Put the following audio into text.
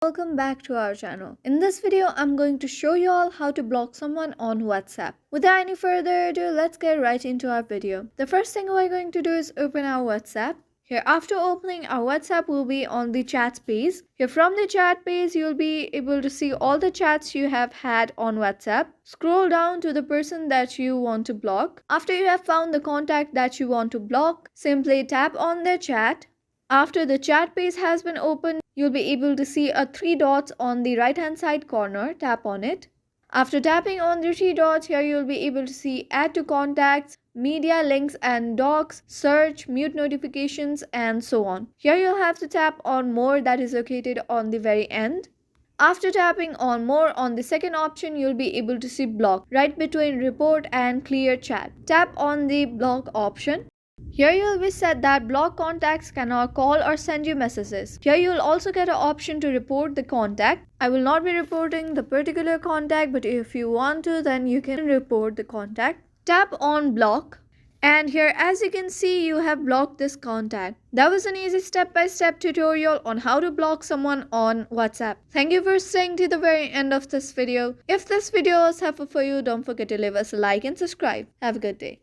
Welcome back to our channel. In this video, I'm going to show you all how to block someone on WhatsApp. Without any further ado, let's get right into our video. The first thing we're going to do is open our WhatsApp. Here, after opening our WhatsApp, will be on the chat page. Here, from the chat page, you'll be able to see all the chats you have had on WhatsApp. Scroll down to the person that you want to block. After you have found the contact that you want to block, simply tap on their chat. After the chat page has been opened, you'll be able to see a 3 dots on the right hand side corner. Tap on it. After tapping on the 3 dots, here you'll be able to see add to contacts, media links and docs, search, mute notifications and so on. Here you'll have to tap on more, that is located on the very end. After tapping on more on the second option, you'll be able to see block right between report and clear chat. Tap on the block option. Here you'll be set that block contacts cannot call or send you messages. Here you'll also get an option to report the contact. I will not be reporting the particular contact, but if you want to, then you can report the contact. Tap on block. And here, as you can see, you have blocked this contact. That was an easy step-by-step tutorial on how to block someone on WhatsApp. Thank you for staying to the very end of this video. If this video was helpful for you, don't forget to leave us a like and subscribe. Have a good day.